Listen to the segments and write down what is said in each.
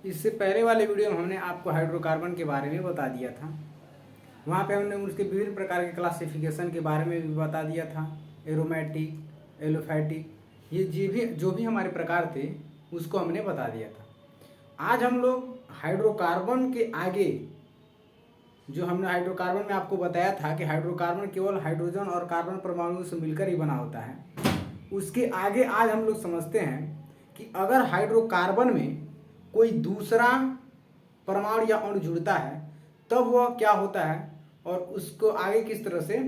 इससे पहले वाले वीडियो में हमने आपको हाइड्रोकार्बन के बारे में बता दिया था। वहाँ पे हमने उसके विभिन्न प्रकार के क्लासिफिकेशन के बारे में भी बता दिया था, एरोमेटिक, एलोफैटिक, ये जो भी हमारे प्रकार थे उसको हमने बता दिया था। आज हम लोग हाइड्रोकार्बन के आगे, जो हमने हाइड्रोकार्बन में आपको बताया था कि हाइड्रोकार्बन केवल हाइड्रोजन और कार्बन परमाणु से मिलकर ही बना होता है, उसके आगे आज हम लोग समझते हैं कि अगर हाइड्रोकार्बन में कोई दूसरा परमाणु या अणु जुड़ता है तब वह क्या होता है और उसको आगे किस तरह से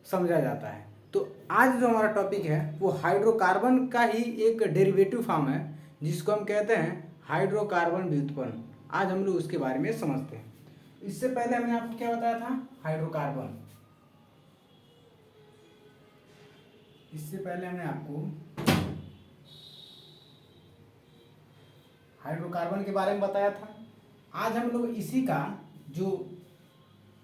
समझा जाता है। तो आज जो हमारा टॉपिक है वो हाइड्रोकार्बन का ही एक डेरिवेटिव फॉर्म है, जिसको हम कहते हैं हाइड्रोकार्बन व्युत्पन्न। आज हम लोग उसके बारे में समझते हैं। इससे पहले हमने आपको क्या बताया था, हाइड्रोकार्बन। इससे पहले हमने आपको हाइड्रोकार्बन के बारे में बताया था। आज हम लोग इसी का जो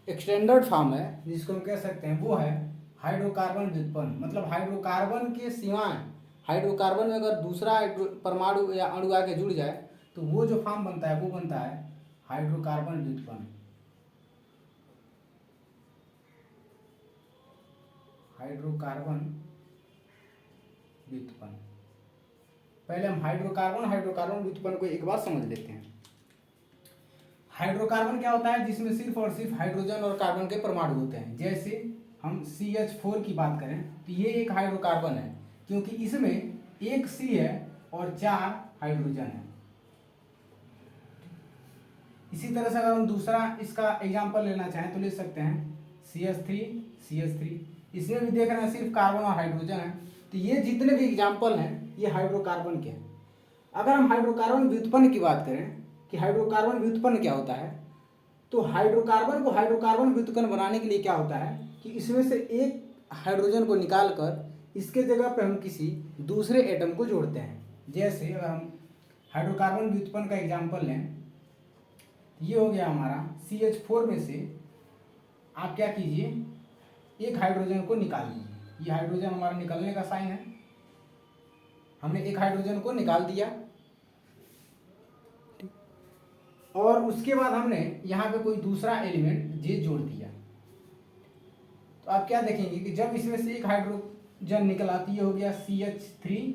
एक्सटेंडेड फॉर्म है, जिसको हम कह सकते हैं, वो है हाइड्रोकार्बन व्युत्पन्न। मतलब हाइड्रोकार्बन के सिवाय हाइड्रोकार्बन में अगर दूसरा परमाणु या अणु आके जुड़ जाए तो वो जो फॉर्म बनता है वो बनता है हाइड्रोकार्बन व्युत्पन्न। हाइड्रोकार्बन व्युत्पन्न। पहले हम हाइड्रोकार्बन व्युत्पन्न को एक बार समझ लेते हैं। हाइड्रोकार्बन क्या होता है, जिसमें सिर्फ और सिर्फ हाइड्रोजन और कार्बन के परमाणु होते हैं। जैसे हम CH4 की बात करें तो ये एक हाइड्रोकार्बन है, क्योंकि इसमें एक C है और 4 हाइड्रोजन है। इसी तरह से अगर हम दूसरा इसका एग्जाम्पल लेना चाहें तो ले सकते हैं CH3। इसमें भी देख रहे हैं सिर्फ कार्बन और हाइड्रोजन है। तो ये जितने भी एग्जाम्पल हैं ये हाइड्रोकार्बन के हैं। अगर हम हाइड्रोकार्बन व्युत्पन्न की बात करें कि हाइड्रोकार्बन व्युत्पन्न क्या होता है, तो हाइड्रोकार्बन को हाइड्रोकार्बन व्युत्पन्न बनाने के लिए क्या होता है कि इसमें से एक हाइड्रोजन को निकाल कर इसके जगह पे हम किसी दूसरे एटम को जोड़ते हैं। जैसे अगर हम हाइड्रोकार्बन व्युत्पन्न का एग्जाम्पल लें, ये हो गया हमारा CH4 में से आप क्या कीजिए, एक हाइड्रोजन को निकाल लीजिए। ये हाइड्रोजन हमारा निकलने का साइन है। हमने एक हाइड्रोजन को निकाल दिया और उसके बाद हमने यहाँ पे कोई दूसरा एलिमेंट J जोड़ दिया। तो आप क्या देखेंगे कि जब इसमें से एक हाइड्रोजन निकला तो ये हो गया CH3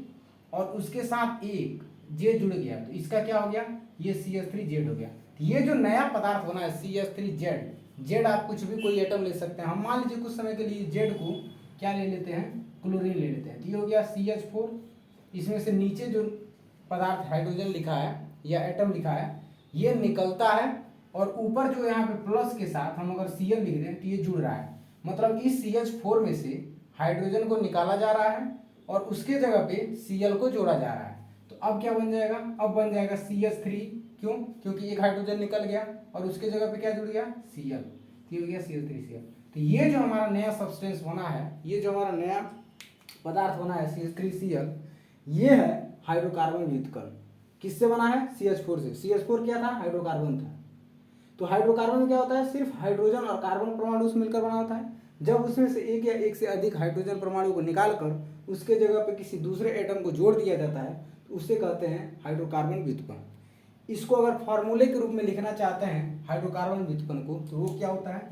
और उसके साथ एक J जुड़ गया, तो इसका क्या हो गया, ये CH3Z हो गया। तो ये जो नया पदार्थ बना है CH3Z, आप कुछ भी कोई एटम ले सकते हैं। हम मान लीजिए कुछ समय के लिए Z को क्या ले लेते हैं, क्लोरीन ले लेते हैं। तो ये हो गया CH4। इसमें से नीचे जो पदार्थ हाइड्रोजन लिखा है या एटम लिखा है ये निकलता है और ऊपर जो यहाँ पे प्लस के साथ हम अगर Cl लिख दें तो ये जुड़ रहा है। मतलब इस CH4 में से हाइड्रोजन को निकाला जा रहा है और उसके जगह पे Cl को जोड़ा जा रहा है। तो अब क्या बन जाएगा, अब बन जाएगा CH3। क्यों, क्योंकि एक हाइड्रोजन निकल गया और उसके जगह पे क्या जुड़ गया, Cl। तो हो गया CH3Cl। तो ये जो हमारा नया सब्सटेंस बना है, ये जो हमारा नया पदार्थ बना है CH3Cl, ये है हाइड्रोकार्बन व्युत्पन्न। किससे बना है, CH4 से। CH4 क्या था, हाइड्रोकार्बन था। तो हाइड्रोकार्बन में क्या होता है, सिर्फ हाइड्रोजन और कार्बन परमाणु से मिलकर बना होता है। जब उसमें से एक या एक से अधिक हाइड्रोजन परमाणु को निकालकर उसके जगह पे किसी दूसरे एटम को जोड़ दिया जाता है तो उसे कहते हैं हाइड्रोकार्बन व्युत्पन्न। इसको अगर फॉर्मूले के रूप में लिखना चाहते हैं हाइड्रोकार्बन व्युत्पन्न को, तो वो क्या होता है,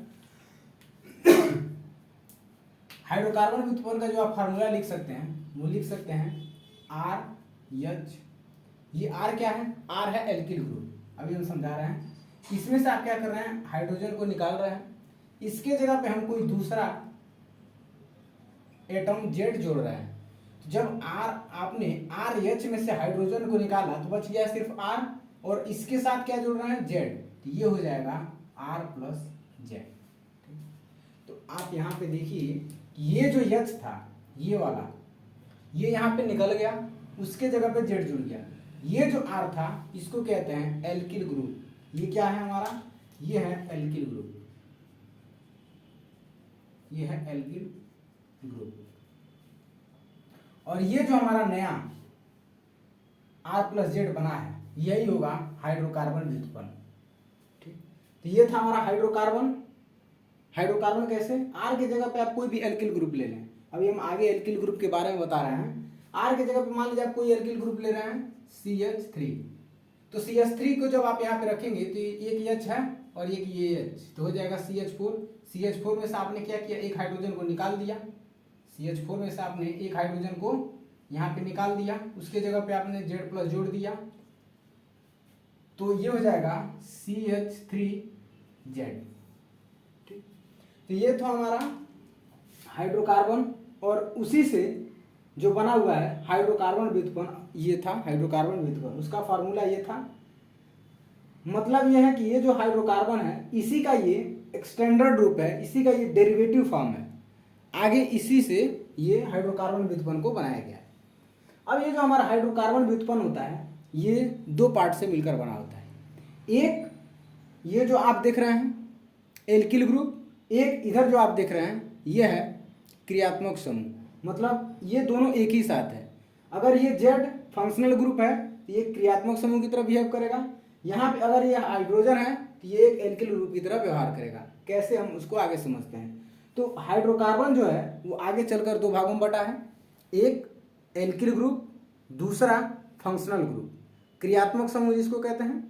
हाइड्रोकार्बन व्युत्पन्न का जो आप फार्मूला लिख सकते हैं वो लिख सकते हैं RH। ये R क्या है, R है एल्किल ग्रुप। अभी हम समझा रहे हैं। इसमें से आप क्या कर रहे हैं, हाइड्रोजन को निकाल रहे हैं, इसके जगह पे हम कोई दूसरा एटम Z जोड़ रहे हैं। तो जब आपने RH में से हाइड्रोजन को निकाला तो बच गया सिर्फ R और इसके साथ क्या जोड़ रहे हैं, Z। तो ये हो जाएगा R प्लस Z। तो आप यहाँ पे देखिए कि ये जो H था, ये वाला, ये यहाँ पे निकल गया, उसके जगह पे Z जुड़ गया। ये जो R था इसको कहते हैं एल्किल ग्रुप। ये क्या है हमारा, ये है एल्किल ग्रुप। ये है एल्किल ग्रुप। और ये जो हमारा नया R प्लस Z बना है यही होगा हाइड्रोकार्बन व्युत्पन्न। ठीक, तो ये था हमारा हाइड्रोकार्बन। हाइड्रोकार्बन कैसे, R की जगह पे आप कोई भी एल्किल ग्रुप ले लें। अभी हम आगे एल्किल ग्रुप के बारे में बता रहे हैं। R की जगह पे मान लीजिए आप कोई एल्किल ग्रुप ले रहे हैं CH3, तो CH3 को जब आप यहाँ पे रखेंगे तो एक H है और एक ये H, तो हो जाएगा CH4। CH4 में से आपने क्या किया, एक हाइड्रोजन को निकाल दिया। CH4 में से आपने एक हाइड्रोजन को यहाँ पे निकाल दिया, उसके जगह पे आपने Z+ जोड़ दिया, तो ये हो जाएगा CH3Z। ठीक, तो ये था हमारा हाइड्रोकार्बन, और उसी से जो बना हुआ है हाइड्रोकार्बन व्युत्पन्न, ये था हाइड्रोकार्बन व्युत्पन्न, उसका फार्मूला ये था। मतलब ये है कि ये जो हाइड्रोकार्बन है इसी का ये एक्सटेंडेड रूप है, इसी का ये डेरिवेटिव फॉर्म है, आगे इसी से ये हाइड्रोकार्बन व्युत्पन्न को बनाया गया है। अब ये जो हमारा हाइड्रोकार्बन व्युत्पन्न होता है ये दो पार्ट से मिलकर बना होता है। एक ये जो आप देख रहे हैं एल्किल ग्रुप, एक इधर जो आप देख रहे हैं ये है क्रियात्मक समूह, मतलब ये दोनों एक ही साथ है। अगर ये Z फंक्शनल ग्रुप है तो ये क्रियात्मक समूह की तरह बिहेव करेगा, यहाँ पे अगर ये हाइड्रोजन है तो ये एक एल्किल ग्रुप की तरह व्यवहार करेगा। कैसे, हम उसको आगे समझते हैं। तो हाइड्रोकार्बन जो है वो आगे चलकर दो भागों में बटा है, एक एल्किल ग्रुप, दूसरा फंक्शनल ग्रुप, क्रियात्मक समूह जिसको कहते हैं,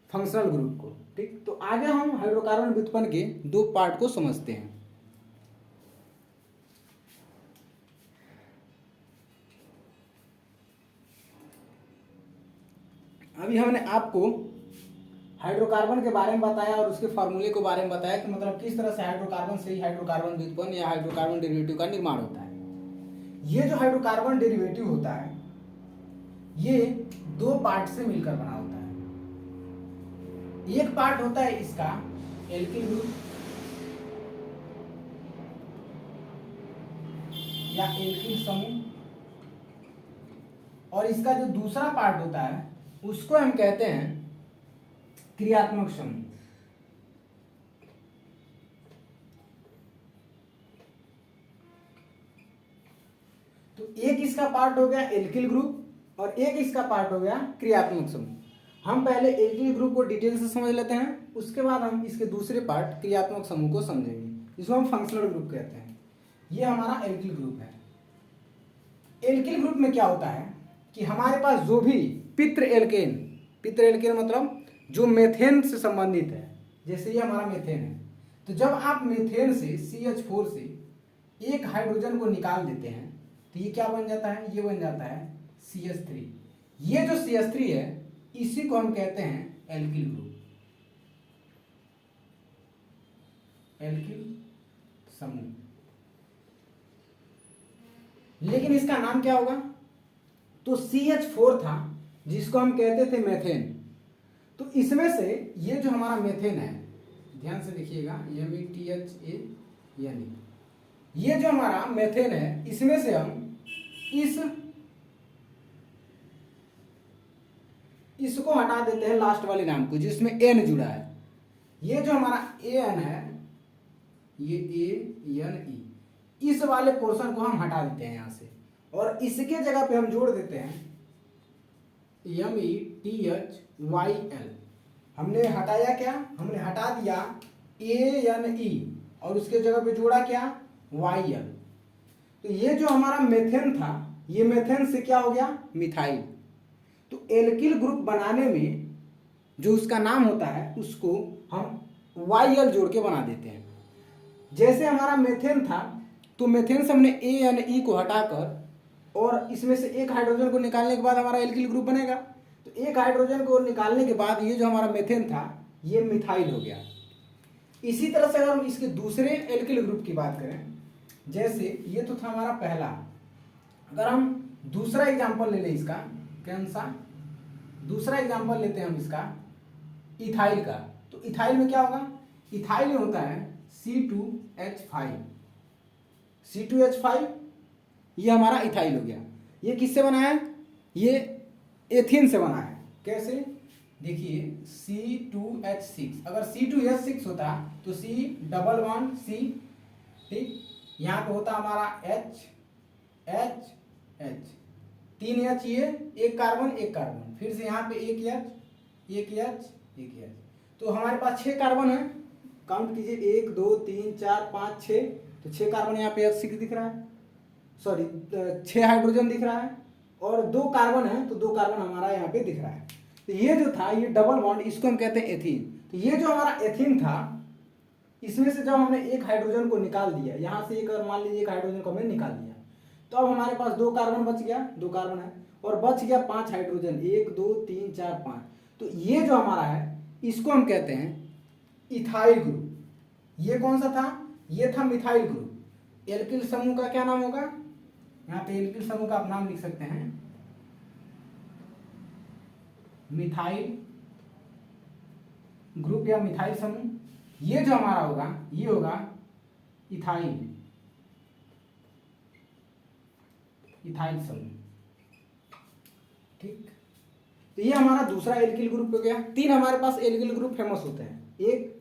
फंक्शनल ग्रुप को। ठीक, तो आगे हम हाइड्रोकार्बन व्युत्पन्न के दो पार्ट को समझते हैं। अभी हमने आपको हाइड्रोकार्बन के बारे में बताया और उसके फार्मूले के बारे में बताया कि मतलब किस तरह से हाइड्रोकार्बन से ही हाइड्रोकार्बन व्युत्पन्न या हाइड्रोकार्बन डेरिवेटिव का निर्माण होता है। ये जो हाइड्रोकार्बन डेरिवेटिव होता है ये दो पार्ट से मिलकर बना होता है। एक पार्ट होता है इसका एल्किल ग्रुप या एल्किल समूह, और इसका जो दूसरा पार्ट होता है उसको हम कहते हैं क्रियात्मक समूह। तो एक इसका पार्ट हो गया एल्किल ग्रुप और एक इसका पार्ट हो गया क्रियात्मक समूह। हम पहले एल्किल ग्रुप को डिटेल से समझ लेते हैं, उसके बाद हम इसके दूसरे पार्ट क्रियात्मक समूह को समझेंगे, जिसको हम फंक्शनल ग्रुप कहते हैं। ये हमारा एल्किल ग्रुप है। एल्किल ग्रुप में क्या होता है कि हमारे पास जो भी पित्र एल्केन मतलब जो मेथेन से संबंधित है, जैसे ये हमारा मेथेन है, तो जब आप मेथेन से CH4 से एक हाइड्रोजन को निकाल देते हैं तो ये क्या बन जाता है, ये बन जाता है CH3। ये जो CH3 है इसी को हम कहते हैं एल्किल ग्रुप, एल्किल समूह। लेकिन इसका नाम क्या होगा, तो CH4 था जिसको हम कहते थे मेथेन। तो इसमें से ये जो हमारा मेथेन है, ध्यान से देखिएगा, METHANE, ये जो हमारा मेथेन है इसमें से हम इसको हटा देते हैं लास्ट वाले नाम को जिसमें N जुड़ा है। ये जो हमारा AN है, ये ANE, इस वाले पोर्शन को हम हटा देते हैं यहाँ से, और इसके जगह पे हम जोड़ देते हैं METHYL। हमने हटाया क्या, हमने हटा दिया ANE और उसके जगह पे जोड़ा क्या, YL। तो ये जो हमारा मेथेन था ये मेथेन से क्या हो गया, मिथाइल। तो एल्किल ग्रुप बनाने में जो उसका नाम होता है उसको हम YL जोड़ के बना देते हैं। जैसे हमारा मेथेन था तो मेथेन से हमने ANE को हटाकर और इसमें से एक हाइड्रोजन को निकालने के बाद हमारा एल्किल ग्रुप बनेगा। तो एक हाइड्रोजन को निकालने के बाद ये जो हमारा मेथेन था ये मिथाइल हो गया। इसी तरह से अगर हम इसके दूसरे एल्किल ग्रुप की बात करें, जैसे ये तो था हमारा पहला, अगर हम दूसरा एग्जांपल ले लें इसका, कौन सा दूसरा एग्जांपल लेते हैं हम इसका इथाइल का, तो इथाइल में क्या होगा, इथाइल में होता है C2H5। C2H5 ये हमारा इथाइल हो गया। ये किससे बना है, ये एथीन से बना है। कैसे, देखिए C2H6, अगर C2H6 होता तो C डबल बॉन्ड C, ठीक, यहाँ पे होता हमारा H H H, 3 H, ये एक कार्बन, फिर से यहाँ पे एक H, तो हमारे पास 6 कार्बन है। काउंट कीजिए, 1 2 3 4 5 6, तो 6 कार्बन यहाँ पे H6 दिख रहा है, सॉरी 6 हाइड्रोजन दिख रहा है। और 2 कार्बन है तो 2 कार्बन हमारा यहाँ पे दिख रहा है। तो ये जो था ये डबल बॉन्ड, इसको हम कहते हैं एथीन। तो ये जो हमारा एथीन था, इसमें से जब हमने एक हाइड्रोजन को निकाल दिया, यहाँ से एक मान लीजिए एक हाइड्रोजन को हमने निकाल दिया, तो अब हमारे पास 2 कार्बन बच गया, 2 कार्बन है और बच गया 5 हाइड्रोजन, 1 2 3 4 5। तो ये जो हमारा है इसको हम कहते हैं इथाइल ग्रुप। ये कौन सा था? ये था मिथाइल ग्रुप। एल्किल समूह का क्या नाम होगा? यहाँ पे एल्किल समूह का आप नाम लिख सकते हैं मिथाइल ग्रुप या मिथाइल समूह। ये जो हमारा होगा ये होगा इथाइल, इथाइल समूह। ठीक, तो ये हमारा दूसरा एल्किल ग्रुप हो गया। 3 हमारे पास एल्किल ग्रुप फेमस होते हैं, एक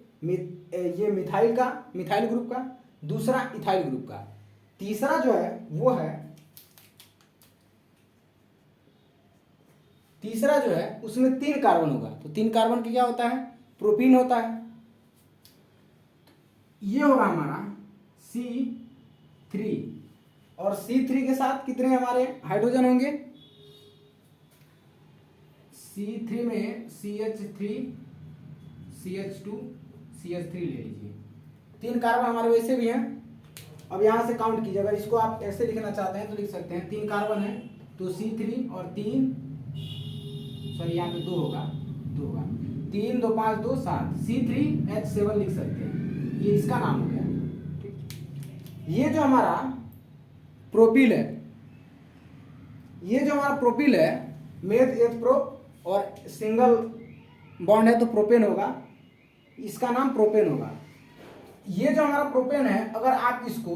ये मिथाइल का, मिथाइल ग्रुप का, दूसरा इथाइल ग्रुप का, तीसरा जो है वो है, तीसरा जो है उसमें 3 कार्बन होगा। तो 3 कार्बन की क्या होता है? प्रोपीन होता है। ये होगा हमारा C3 और C3 के साथ कितने हमारे हाइड्रोजन होंगे? C3 में CH3 CH2 CH3 ले लीजिए। 3 कार्बन हमारे वैसे भी हैं। अब यहाँ से काउंट कीजिए, अगर इसको आप ऐसे लिखना चाहते हैं तो लिख सकते हैं 3 कार्बन है तो C3 और 3, सॉरी यहाँ पे 2 होगा, 2 होगा, 3 2 5 2 7, C3H7 लिख सकते हैं। ये इसका नाम हो गया। ठीक, ये जो हमारा प्रोपिल है, ये जो हमारा प्रोपिल है, मेथ एथ प्रो और सिंगल बॉन्ड है तो प्रोपेन होगा, इसका नाम प्रोपेन होगा। ये जो हमारा प्रोपेन है, अगर आप इसको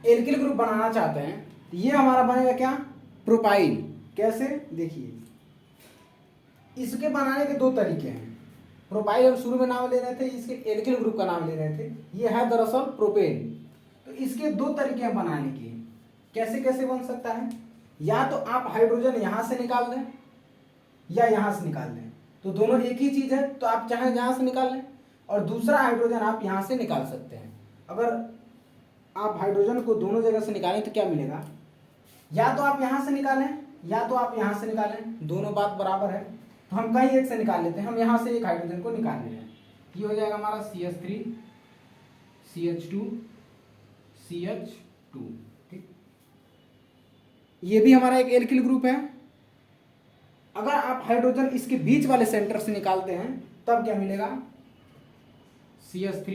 एल्किल ग्रुप बनाना चाहते हैं तो ये हमारा बनेगा क्या? प्रोपाइल। कैसे? देखिए, इसके बनाने के 2 तरीके हैं। प्रोपाइल हम शुरू में नाम ले रहे थे, इसके एल्किल ग्रुप का नाम ले रहे थे, ये है दरअसल प्रोपेन। तो इसके 2 तरीके हैं बनाने के। कैसे कैसे बन सकता है? या तो आप हाइड्रोजन यहाँ से निकाल दें या यहाँ से निकाल दें, तो दोनों एक ही चीज है, तो आप चाहे यहाँ से निकाल लें, और दूसरा हाइड्रोजन आप यहाँ से निकाल सकते हैं। अगर आप हाइड्रोजन को दोनों जगह से निकालें तो क्या मिलेगा? या तो आप यहाँ से निकालें या तो आप यहाँ से निकालें, दोनों बात बराबर है। तो हम कहीं एक से निकाल लेते हैं, हम यहाँ से एक हाइड्रोजन को निकाल ले रहे हैं। ये हो जाएगा हमारा CH3 CH2 CH2। ठीक, ये भी हमारा एक एल्किल ग्रुप है। अगर आप हाइड्रोजन इसके बीच वाले सेंटर से निकालते हैं तब क्या मिलेगा? CH3,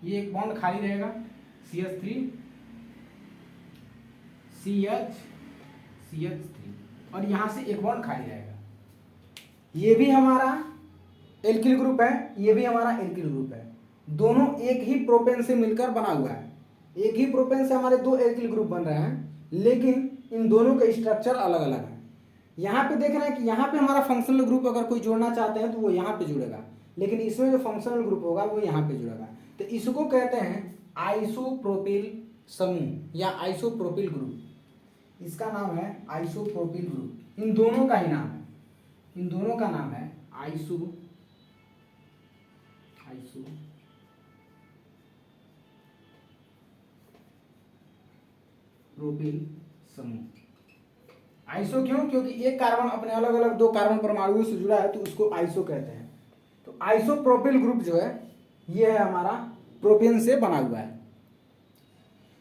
ये एक बॉन्ड खाली रहेगा, CH3 CH3 और यहाँ से एक बॉन्ड खाली रहेगा। ये भी हमारा एल्किल ग्रुप है, ये भी हमारा एल्किल ग्रुप है। दोनों एक ही प्रोपेन से मिलकर बना हुआ है। एक ही प्रोपेन से हमारे 2 एल्किल ग्रुप बन रहे हैं, लेकिन इन दोनों का स्ट्रक्चर अलग अलग है। यहाँ पे देख रहे हैं कि यहाँ पे हमारा फंक्शनल ग्रुप अगर कोई जोड़ना चाहते हैं तो वो यहाँ पे जुड़ेगा, लेकिन इसमें जो फंक्शनल ग्रुप होगा वो यहाँ पे जुड़ेगा। तो इसको कहते हैं आइसोप्रोपिल समूह या आइसोप्रोपिल ग्रुप। इसका नाम है आइसोप्रोपिल ग्रुप। इन दोनों का ही नाम है, इन दोनों का नाम है आइसोप्रोपिल समूह। आइसो क्यों? क्योंकि एक कार्बन अपने अलग अलग 2 कार्बन परमाणुओं से जुड़ा है तो उसको आइसो कहते हैं। तो आइसोप्रोपिल ग्रुप जो है ये है हमारा प्रोपेन से बना हुआ है।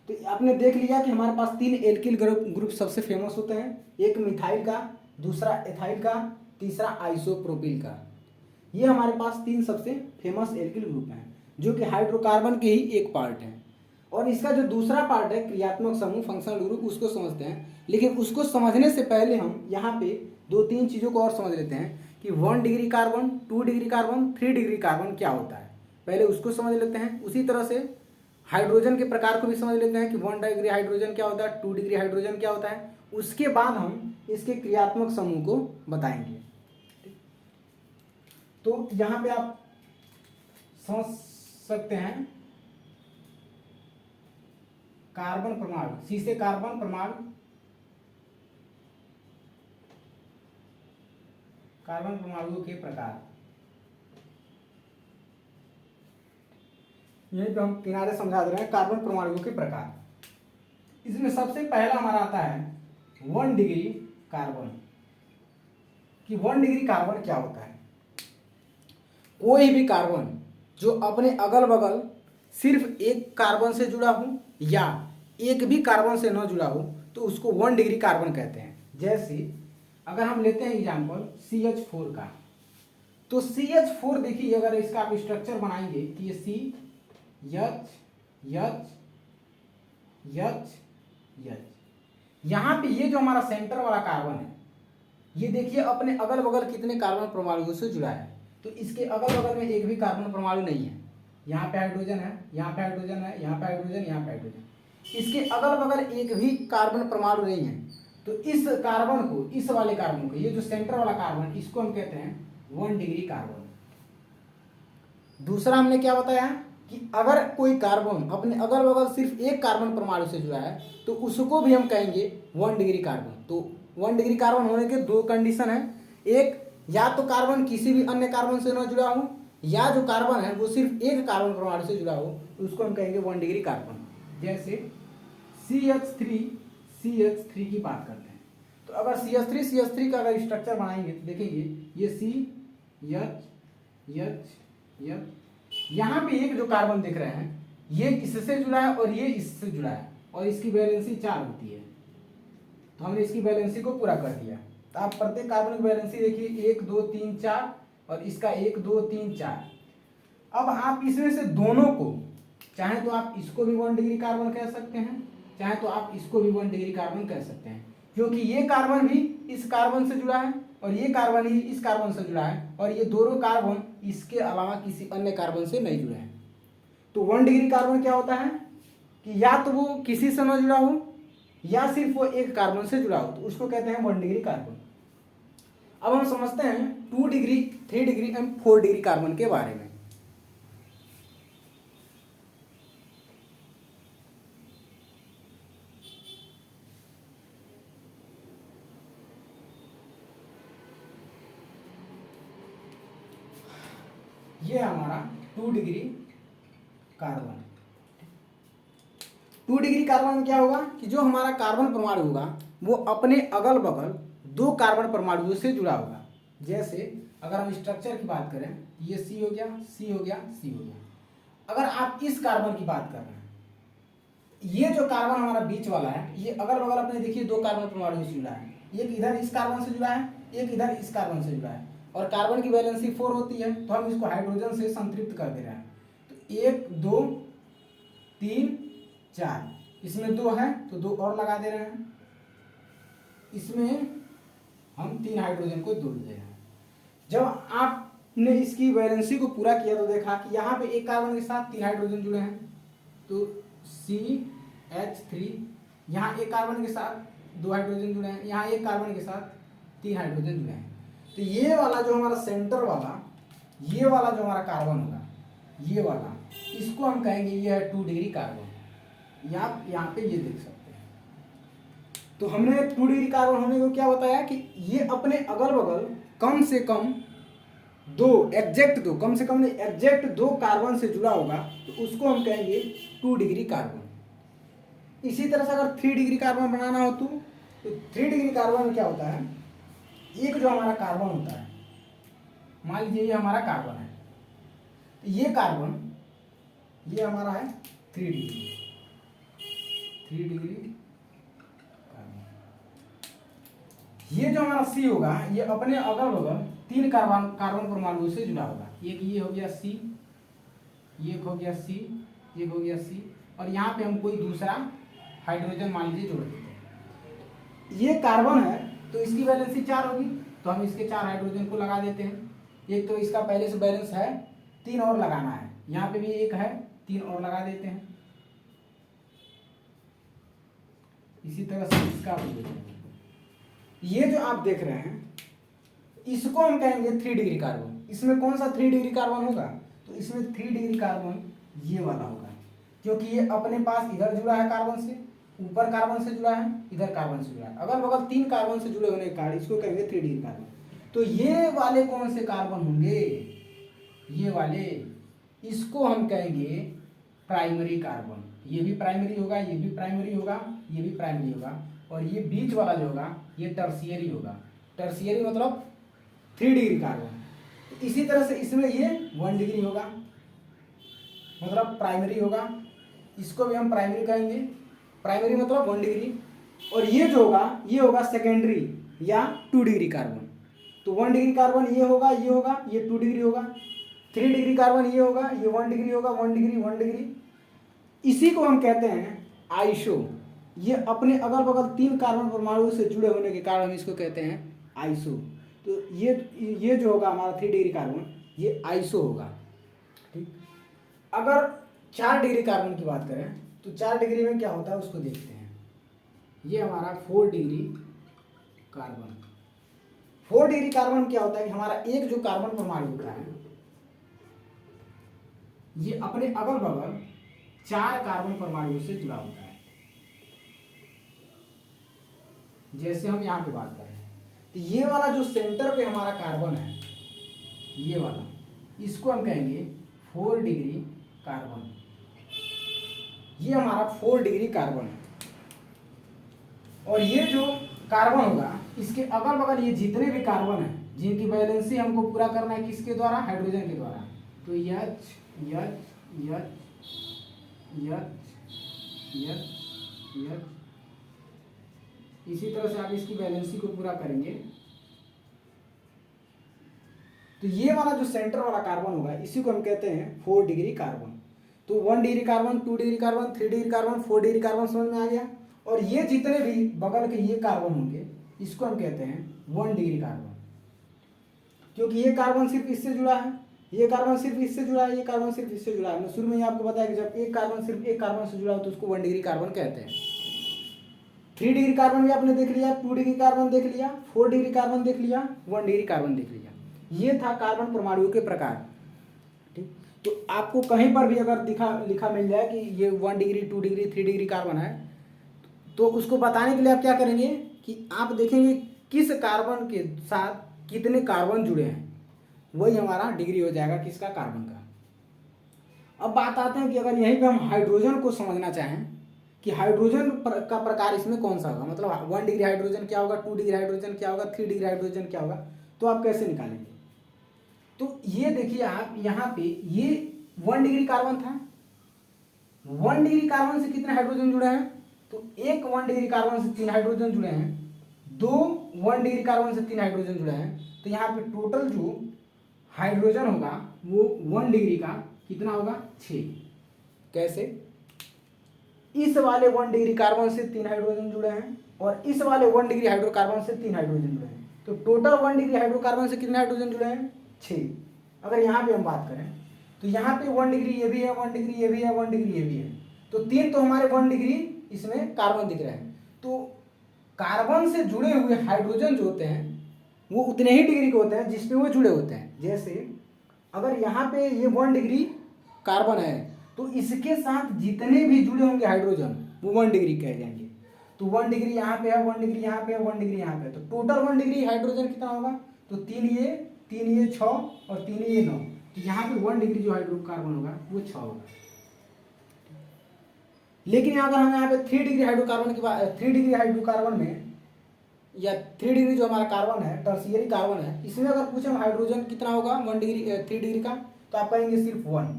तो आपने देख लिया कि हमारे पास 3 एल्किल ग्रुप सबसे फेमस होते हैं, एक मिथाइल का, दूसरा एथाइल का, तीसरा आइसोप्रोपिल का। ये हमारे पास 3 सबसे फेमस एल्किल ग्रुप हैं जो कि हाइड्रोकार्बन के ही एक पार्ट है। और इसका जो दूसरा पार्ट है क्रियात्मक समूह फंक्शनल ग्रुप, उसको समझते हैं। लेकिन उसको समझने से पहले हम यहाँ पे 2-3 चीज़ों को और समझ लेते हैं कि 1 degree carbon, 2 degree carbon, 3 degree carbon क्या होता है, पहले उसको समझ लेते हैं। उसी तरह से हाइड्रोजन के प्रकार को भी समझ लेते हैं कि 1 डिग्री हाइड्रोजन क्या होता है, 2 डिग्री हाइड्रोजन क्या होता है। उसके बाद हम इसके क्रियात्मक समूह को बताएंगे। तो यहाँ पे आप समझ सकते हैं कार्बन परमाणु, सी से कार्बन परमाणु, कार्बन परमाणुओं के प्रकार। यहीं पे हम किनारे समझा दे रहे हैं कार्बन परमाणुओं के प्रकार। इसमें सबसे पहला हमारा आता है 1 डिग्री कार्बन। कि 1 डिग्री कार्बन क्या होता है? कोई भी कार्बन जो अपने अगल बगल सिर्फ एक कार्बन से जुड़ा हो या एक भी कार्बन से न जुड़ा हो तो उसको 1 डिग्री कार्बन कहते हैं। जैसे अगर हम लेते हैं एग्जाम्पल CH4 का, तो CH4 देखिए, अगर इसका आप स्ट्रक्चर बनाएंगे कि ये CH यहाँ पे ये जो हमारा सेंटर वाला कार्बन है, ये देखिए अपने अगल बगल कितने कार्बन परमाणुओं से जुड़ा है। तो इसके अगल बगल में एक भी कार्बन परमाणु नहीं है। यहाँ पे हाइड्रोजन है, यहाँ पे हाइड्रोजन है, यहाँ पे हाइड्रोजन, यहाँ पे हाइड्रोजन। इसके अगल बगल एक भी कार्बन परमाणु नहीं है। तो इस कार्बन को, इस वाले कार्बन को, ये जो सेंटर वाला कार्बन, इसको हम कहते हैं 1 डिग्री कार्बन। दूसरा हमने क्या बताया कि अगर कोई कार्बन अपने अगल बगल सिर्फ एक कार्बन परमाणु से जुड़ा है तो उसको भी हम कहेंगे 1 डिग्री कार्बन। तो 1 डिग्री कार्बन होने के दो कंडीशन है। एक, या तो कार्बन किसी भी अन्य कार्बन से न जुड़ा हो, या जो कार्बन है वो सिर्फ एक कार्बन परमाणु से जुड़ा हो, तो उसको हम कहेंगे 1 डिग्री कार्बन। जैसे CH3 की बात करते हैं, तो अगर CH3 का अगर स्ट्रक्चर बनाएंगे तो देखेंगे ये CH, यहाँ पे एक जो कार्बन देख रहे हैं ये इससे जुड़ा है और ये इससे जुड़ा है और इसकी वैलेंसी 4 होती है। तो हमने इसकी वैलेंसी को पूरा कर दिया। तो आप प्रत्येक कार्बन की वैलेंसी देखिए 1 2 3 4 और इसका 1 2 3 4। अब आप इसमें से दोनों को, चाहे तो आप इसको भी 1 डिग्री कार्बन कह सकते हैं, चाहे तो आप इसको भी 1 डिग्री कार्बन कह सकते हैं, क्योंकि ये कार्बन भी इस कार्बन से जुड़ा है और ये कार्बन ही इस कार्बन से जुड़ा है और ये दोनों कार्बन इसके अलावा किसी अन्य कार्बन से नहीं जुड़े हैं। तो 1 डिग्री कार्बन क्या होता है कि या तो वो किसी से न जुड़ा हो या सिर्फ वो एक कार्बन से जुड़ा हो, तो उसको कहते हैं 1 डिग्री कार्बन। अब हम समझते हैं 2 degree, 3 degree and 4 degree carbon के बारे में। ये हमारा 2 डिग्री कार्बन। 2 डिग्री कार्बन में क्या होगा कि जो हमारा कार्बन परमाणु होगा वो अपने अगल बगल 2 कार्बन परमाणुओं से जुड़ा होगा। जैसे अगर हम स्ट्रक्चर की बात करें, ये C हो गया, C हो गया, C हो गया। अगर आप इस कार्बन की बात कर रहे हैं, ये जो कार्बन हमारा बीच वाला है, ये अगल बगल अपने देखिए 2 कार्बन परमाणु से जुड़ा है। एक इधर इस कार्बन से जुड़ा है, एक इधर इस कार्बन से जुड़ा है और कार्बन की वैलेंसी 4 होती है, तो हम इसको हाइड्रोजन से संतृप्त कर दे रहे हैं। तो 1 2 3 4, इसमें 2 है तो 2 और लगा दे रहे हैं, इसमें हम 3 हाइड्रोजन को जोड़ दे रहे हैं। जब आपने इसकी वैलेंसी को पूरा किया तो देखा कि यहाँ पे एक कार्बन के साथ 3 हाइड्रोजन जुड़े हैं, तो CH3, यहाँ एक कार्बन के साथ 2 हाइड्रोजन जुड़े हैं, यहाँ एक कार्बन के साथ 3 हाइड्रोजन जुड़े हैं। तो ये वाला जो हमारा सेंटर वाला, ये वाला जो हमारा कार्बन होगा, ये वाला, इसको हम कहेंगे ये है 2 डिग्री कार्बन। आप यहाँ पे ये देख सकते हैं। तो हमने 2 डिग्री कार्बन होने को क्या बताया कि ये अपने अगल बगल कम से कम 2 कम से कम एग्जैक्ट 2 कार्बन से जुड़ा होगा, तो उसको हम कहेंगे 2 डिग्री कार्बन। इसी तरह से अगर 3 डिग्री कार्बन बनाना हो तो 3 डिग्री कार्बन में क्या होता है, एक जो हमारा कार्बन होता है, मान लीजिए ये हमारा कार्बन है, तो ये कार्बन, ये हमारा है 3 डिग्री कार्बन। ये जो हमारा C होगा, ये अपने अगल बगल 3 कार्बन परमाणुओं से जुड़ा होगा। एक ये हो गया C, एक हो गया C, एक हो गया C, और यहाँ पे हम कोई दूसरा हाइड्रोजन मान लीजिए जोड़ देते हैं। ये कार्बन है तो इसकी वैलेंसी 4 होगी, तो हम इसके 4 हाइड्रोजन को लगा देते हैं। एक तो इसका पहले से बैलेंस है, 3 और लगाना है, यहाँ पे भी 1 है, 3 और लगा देते हैं। इसी तरह से इसका भी देते हैं। ये जो आप देख रहे हैं इसको हम कहेंगे 3 डिग्री कार्बन। इसमें कौन सा 3 डिग्री कार्बन होगा, तो इसमें 3 डिग्री कार्बन ये वाला होगा, क्योंकि ये अपने पास इधर जुड़ा है कार्बन से, ऊपर कार्बन से जुड़ा है, इधर कार्बन से जुड़ा है, अगल बगल 3 कार्बन से जुड़े होने के कारण इसको कहेंगे 3 डिग्री कार्बन। तो ये वाले कौन से कार्बन होंगे, ये वाले, इसको हम कहेंगे प्राइमरी कार्बन। ये भी प्राइमरी होगा, ये भी प्राइमरी होगा, ये भी प्राइमरी होगा, और ये बीच वाला जो होगा ये टर्शियरी होगा। टर्शियरी मतलब 3 डिग्री कार्बन। इसी तरह से इसमें ये 1 डिग्री होगा, मतलब प्राइमरी होगा, इसको भी हम प्राइमरी कहेंगे, प्राइमरी मतलब 1 डिग्री। और ये जो होगा ये होगा सेकेंडरी या 2 डिग्री कार्बन। तो 1 डिग्री कार्बन ये होगा, ये 2 डिग्री होगा। 3 डिग्री कार्बन ये होगा, ये 1 डिग्री होगा, 1 डिग्री 1 डिग्री। इसी को हम कहते हैं आइसो। ये अपने अगल बगल 3 कार्बन परमाणु से जुड़े होने के कारण हम इसको कहते हैं आइसो। तो ये जो होगा हमारा 3 डिग्री कार्बन ये आइसो होगा। ठीक, अगर 4 डिग्री कार्बन की बात करें तो 4 डिग्री में क्या होता है उसको देखते हैं। ये हमारा 4 डिग्री कार्बन। 4 डिग्री कार्बन क्या होता है कि हमारा एक जो कार्बन परमाणु होता है ये अपने अगल बगल 4 कार्बन परमाणुओं से जुड़ा होता है। जैसे हम यहाँ पे बात कर रहे हैं तो ये वाला जो सेंटर पे हमारा कार्बन है, ये वाला, इसको हम कहेंगे 4 डिग्री कार्बन। ये हमारा 4 डिग्री कार्बन है। और ये जो कार्बन होगा इसके अगल बगल ये जितने भी कार्बन हैं जिनकी वैलेंसी हमको पूरा करना है किसके द्वारा, हाइड्रोजन के द्वारा। तो H H H H H H, इसी तरह से आप इसकी वैलेंसी को पूरा करेंगे तो ये वाला जो सेंटर वाला कार्बन होगा इसी को हम कहते हैं 4 डिग्री कार्बन। तो 1 degree carbon, 2 degree carbon, 3 degree carbon, 4 degree carbon समझ में आ गया। और ये जितने भी बगल के ये कार्बन होंगे इसको हम कहते हैं 1 डिग्री कार्बन, क्योंकि ये कार्बन सिर्फ इससे जुड़ा है, ये कार्बन सिर्फ इससे जुड़ा है, ये कार्बन सिर्फ इससे जुड़ा है। मैं शुरू में ही आपको बताया कि जब एक कार्बन सिर्फ एक कार्बन से जुड़ा हो तो उसको 1 डिग्री कार्बन कहते हैं। 3 डिग्री कार्बन भी आपने देख लिया, 2 डिग्री कार्बन देख लिया, 4 डिग्री कार्बन देख लिया, 1 डिग्री कार्बन देख लिया। ये था कार्बन परमाणुओं के प्रकार। ठीक, तो आपको कहीं पर भी अगर लिखा मिल जाए कि ये 1 डिग्री, 2 डिग्री, 3 डिग्री कार्बन है तो उसको बताने के लिए आप क्या करेंगे कि आप देखेंगे किस कार्बन के साथ कितने कार्बन जुड़े हैं, वही हमारा डिग्री हो जाएगा किसका, कार्बन का। अब बात आते हैं कि अगर यहीं पे हम हाइड्रोजन को समझना चाहें कि हाइड्रोजन का प्रकार इसमें कौन सा होगा, मतलब 1 डिग्री हाइड्रोजन क्या होगा, 2 डिग्री हाइड्रोजन क्या होगा, 3 डिग्री हाइड्रोजन क्या होगा, तो आप कैसे निकालेंगे। तो ये देखिए आप यहाँ पे ये 1 डिग्री कार्बन था। 1 डिग्री कार्बन से कितने हाइड्रोजन जुड़े हैं, तो एक 1 डिग्री कार्बन से 3 हाइड्रोजन जुड़े हैं, 2 1 डिग्री कार्बन से 3 हाइड्रोजन जुड़े हैं। तो यहाँ पे टोटल जो हाइड्रोजन होगा वो 1 डिग्री का कितना होगा, 6। कैसे, इस वाले 1 डिग्री कार्बन से 3 हाइड्रोजन जुड़े हैं और इस वाले 1 डिग्री हाइड्रोकार्बन से 3 हाइड्रोजन जुड़े हैं, तो टोटल 1 डिग्री हाइड्रोकार्बन से कितने हाइड्रोजन जुड़े हैं, 6। अगर यहाँ पे हम बात करें तो यहाँ पे 1 डिग्री ये भी है, 1 डिग्री ये भी है, 1 डिग्री ये भी है, तो 3 तो हमारे 1 डिग्री इसमें कार्बन दिख रहे हैं। तो कार्बन से जुड़े हुए हाइड्रोजन जो होते हैं वो उतने ही डिग्री के होते हैं जिसपे वो जुड़े होते हैं। जैसे अगर यहाँ पे ये 1 डिग्री कार्बन है तो इसके साथ जितने भी जुड़े होंगे हाइड्रोजन वो 1 डिग्री कह जाएंगे। तो 1 डिग्री यहाँ पे है, 1 डिग्री यहाँ पे है, 1 डिग्री यहाँ पे है, तो टोटल 1 डिग्री हाइड्रोजन कितना होगा, तो 3 ये 6 और 3 ये 9, तो यहाँ पे 1 डिग्री जो हाइड्रोकार्बन होगा वो 6 होगा। लेकिन अगर हम यहाँ पे 3 डिग्री हाइड्रोकार्बन की बात, 3 डिग्री हाइड्रोकार्बन में या 3 डिग्री जो हमारा कार्बन है, टर्शियरी कार्बन है, इसमें अगर पूछे हाइड्रोजन कितना होगा 1 डिग्री 3 डिग्री का, तो आप कहेंगे सिर्फ 1।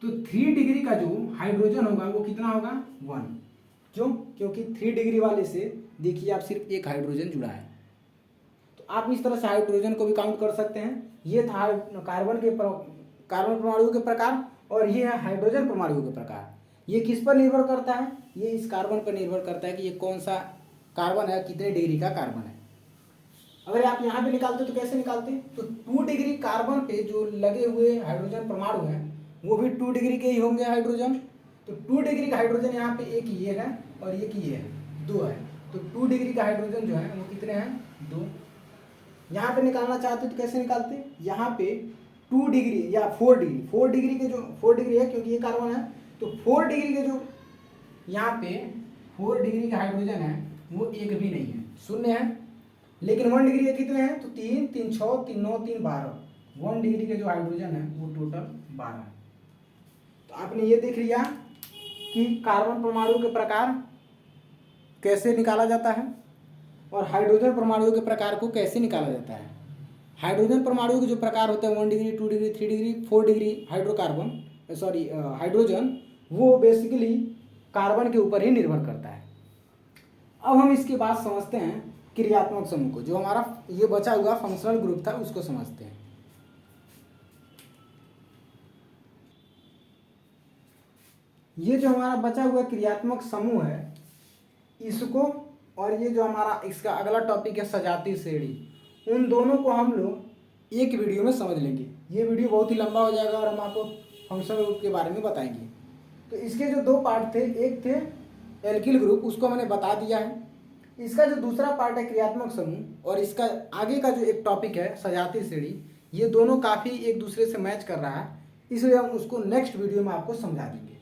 तो 3 डिग्री का जो हाइड्रोजन होगा वो कितना होगा, 1। क्यों, क्योंकि 3 डिग्री वाले से देखिए आप सिर्फ एक हाइड्रोजन जुड़ा है। तो आप इस तरह से हाइड्रोजन को भी काउंट कर सकते हैं। ये था कार्बन परमाणु के प्रकार और ये है हाइड्रोजन परमाणु के प्रकार। ये किस पर निर्भर करता है, ये इस कार्बन पर निर्भर करता है कि ये कौन सा कार्बन है, कितने डिग्री का कार्बन है। अगर आप यहाँ पे निकालते तो कैसे निकालते, तो 2 डिग्री कार्बन पे जो लगे हुए हाइड्रोजन परमाणु हैं वो भी 2 डिग्री के ही होंगे हाइड्रोजन। तो 2 डिग्री का हाइड्रोजन यहाँ पे एक ये है और एक ये है, 2 है। तो 2 डिग्री का हाइड्रोजन जो है वो कितने हैं, 2। यहाँ पे निकालना चाहते तो कैसे निकालते, यहाँ पे 2 डिग्री या 4 डिग्री के जो 4 डिग्री है क्योंकि ये कार्बन है, तो 4 डिग्री के जो यहाँ पे 4 डिग्री का हाइड्रोजन है वो एक भी नहीं है, शून्य है। लेकिन 1 डिग्री के कितने हैं, तो 3 3 6 3 9 3 12। 1 डिग्री के जो हाइड्रोजन है वो टोटल 12 है। तो आपने ये देख लिया कि कार्बन परमाणु के प्रकार कैसे निकाला जाता है और हाइड्रोजन परमाणुओं के प्रकार को कैसे निकाला जाता है। हाइड्रोजन परमाणुओं के जो प्रकार होते हैं 1 degree 2 degree 3 degree 4 degree hydrogen, वो बेसिकली कार्बन के ऊपर ही निर्भर करता है। अब हम इसके बाद समझते हैं क्रियात्मक समूह को। जो हमारा ये बचा हुआ फंक्शनल ग्रुप था उसको समझते हैं। ये जो हमारा बचा हुआ क्रियात्मक समूह है, इसको और ये जो हमारा इसका अगला टॉपिक है सजातीय श्रेणी, उन दोनों को हम लोग एक वीडियो में समझ लेंगे। ये वीडियो बहुत ही लंबा हो जाएगा और हम आपको फंक्शनल ग्रुप के बारे में बताएंगे। तो इसके जो दो पार्ट थे, एक थे एल्किल ग्रुप, उसको मैंने बता दिया है। इसका जो दूसरा पार्ट है क्रियात्मक समूह, और इसका आगे का जो एक टॉपिक है सजातीय श्रेणी, ये दोनों काफ़ी एक दूसरे से मैच कर रहा है, इसलिए हम उसको नेक्स्ट वीडियो में आपको समझा देंगे।